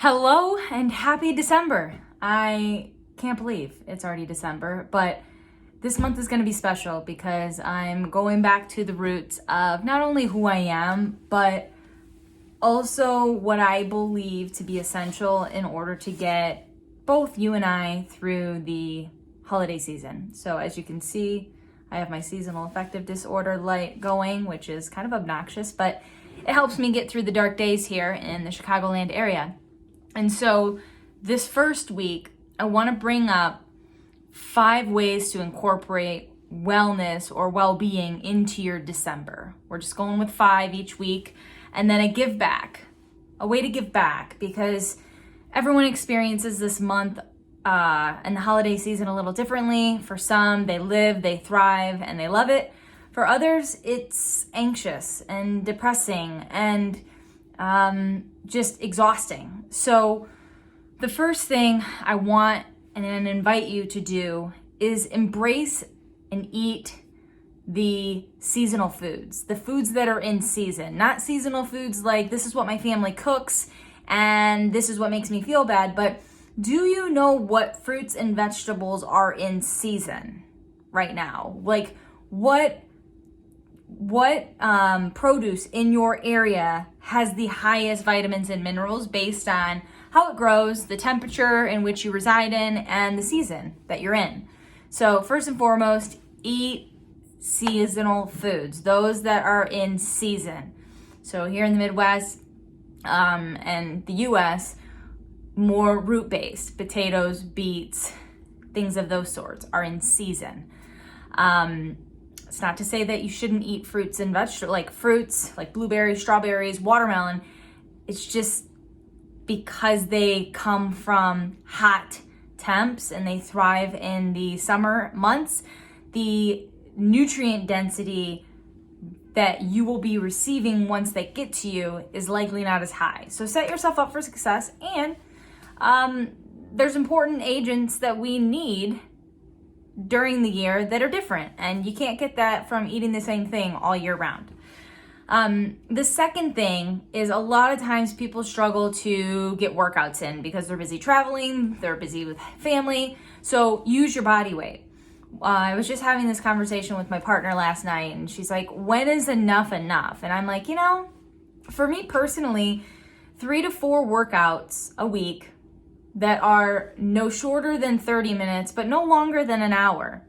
Hello and happy December. I can't believe it's already December, but this month is going to be special because I'm going back to the roots of not only who I am, but also what I believe to be essential in order to get both you and I through the holiday season. So as you can see, I have my seasonal affective disorder light going, which is kind of obnoxious, but it helps me get through the dark days here in the Chicagoland area. And so this first week, I want to bring up 5 ways to incorporate wellness or well-being into your December. We're just going with 5 each week. And then a way to give back, because everyone experiences this month and the holiday season a little differently. For some, they live, they thrive, and they love it. For others, it's anxious and depressing and just exhausting. So the first thing I want and invite you to do is embrace and eat the seasonal foods, the foods that are in season, not seasonal foods like this is what my family cooks and this is what makes me feel bad, but do you know what fruits and vegetables are in season right now? Like what produce in your area has the highest vitamins and minerals based on how it grows, the temperature in which you reside in, and the season that you're in. So first and foremost, eat seasonal foods, those that are in season. So here in the Midwest and the US, more root-based, potatoes, beets, things of those sorts are in season. It's not to say that you shouldn't eat fruits and vegetables, like fruits, like blueberries, strawberries, watermelon. It's just because they come from hot temps and they thrive in the summer months, the nutrient density that you will be receiving once they get to you is likely not as high. So set yourself up for success. And there's important agents that we need during the year that are different, and you can't get that from eating the same thing all year round. The second thing is a lot of times people struggle to get workouts in because they're busy traveling, they're busy with family, so use your body weight. I was just having this conversation with my partner last night, and she's like, when is enough enough? And I'm like, for me personally, 3 to 4 workouts a week that are no shorter than 30 minutes, but no longer than an hour.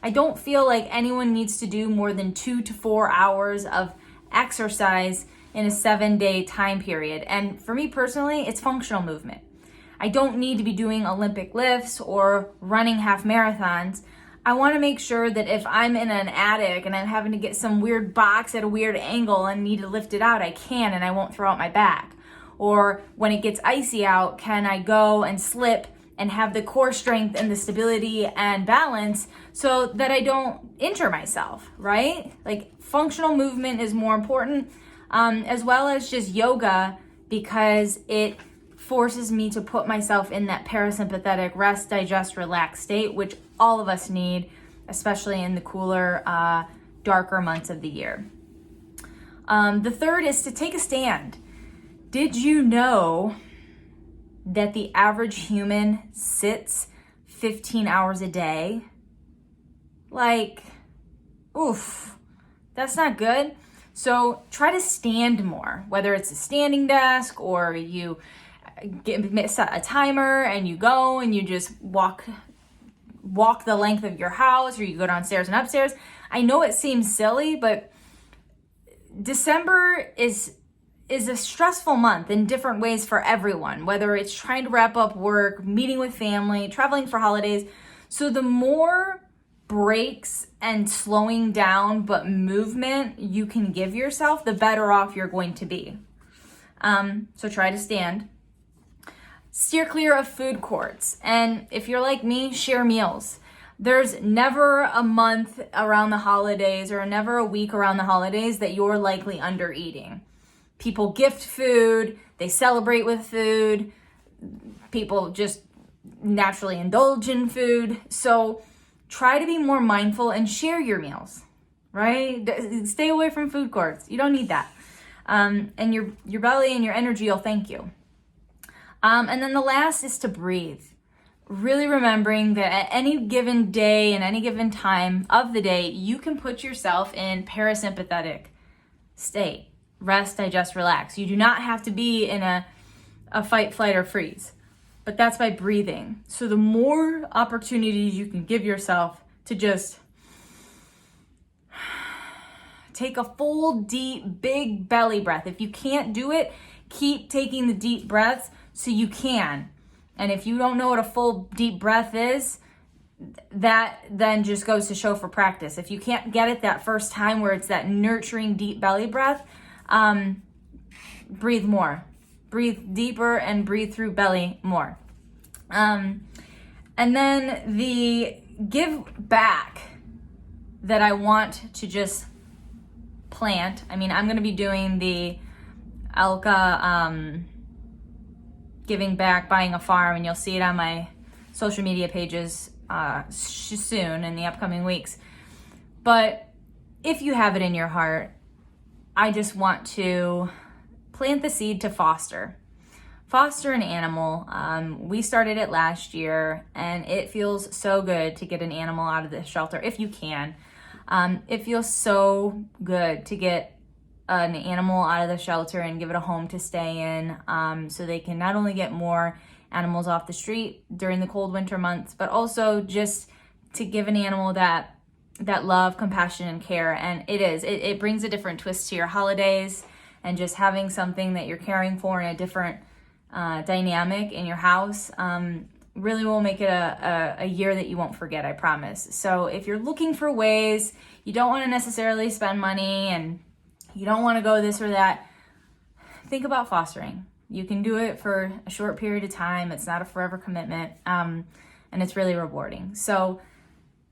I don't feel like anyone needs to do more than 2 to 4 hours of exercise in a 7-day time period. And for me personally, it's functional movement. I don't need to be doing Olympic lifts or running half marathons. I want to make sure that if I'm in an attic and I'm having to get some weird box at a weird angle and need to lift it out, I can, and I won't throw out my back. Or when it gets icy out, can I go and slip and have the core strength and the stability and balance so that I don't injure myself, right? Like functional movement is more important, as well as just yoga, because it forces me to put myself in that parasympathetic rest, digest, relax state, which all of us need, especially in the cooler, darker months of the year. The third is to take a stand. Did you know that the average human sits 15 hours a day? Like, oof, that's not good. So try to stand more, whether it's a standing desk or you set a timer and you go and you just walk the length of your house, or you go downstairs and upstairs. I know it seems silly, but December is a stressful month in different ways for everyone, whether it's trying to wrap up work, meeting with family, traveling for holidays. So the more breaks and slowing down but movement you can give yourself, the better off you're going to be. So try to stand. Steer clear of food courts. And if you're like me, share meals. There's never a month around the holidays or never a week around the holidays that you're likely under eating. People gift food, they celebrate with food, people just naturally indulge in food. So try to be more mindful and share your meals, right? Stay away from food courts. You don't need that. And your belly and your energy will thank you. And then the last is to breathe. Really remembering that at any given day and any given time of the day, you can put yourself in parasympathetic state. Rest, digest, relax. You do not have to be in a fight, flight, or freeze. But that's by breathing. So the more opportunities you can give yourself to just take a full, deep, big belly breath. If you can't do it, keep taking the deep breaths so you can. And if you don't know what a full, deep breath is, that then just goes to show for practice. If you can't get it that first time where it's that nurturing, deep belly breath, breathe more. Breathe deeper and breathe through belly more. And then the give back that I want to just plant. I mean, I'm going to be doing the Alka giving back, buying a farm, and you'll see it on my social media pages soon in the upcoming weeks. But if you have it in your heart, I just want to plant the seed to foster an animal. We started it last year, and it feels so good to get an animal out of the shelter if you can. It feels so good to get an animal out of the shelter and give it a home to stay in, so they can not only get more animals off the street during the cold winter months, but also just to give an animal that love, compassion, and care. And it brings a different twist to your holidays, and just having something that you're caring for in a different dynamic in your house really will make it a year that you won't forget, I promise. So if you're looking for ways, you don't want to necessarily spend money and you don't want to go this or that, think about fostering. You can do it for a short period of time. It's not a forever commitment, and it's really rewarding. So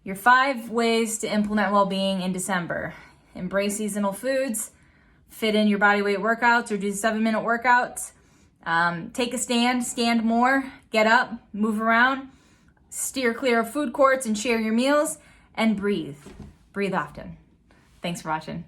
your 5 ways to implement well-being in December: embrace seasonal foods, fit in your body weight workouts or do 7-minute workouts, take a stand more, get up, move around, steer clear of food courts and share your meals, and breathe often. Thanks for watching.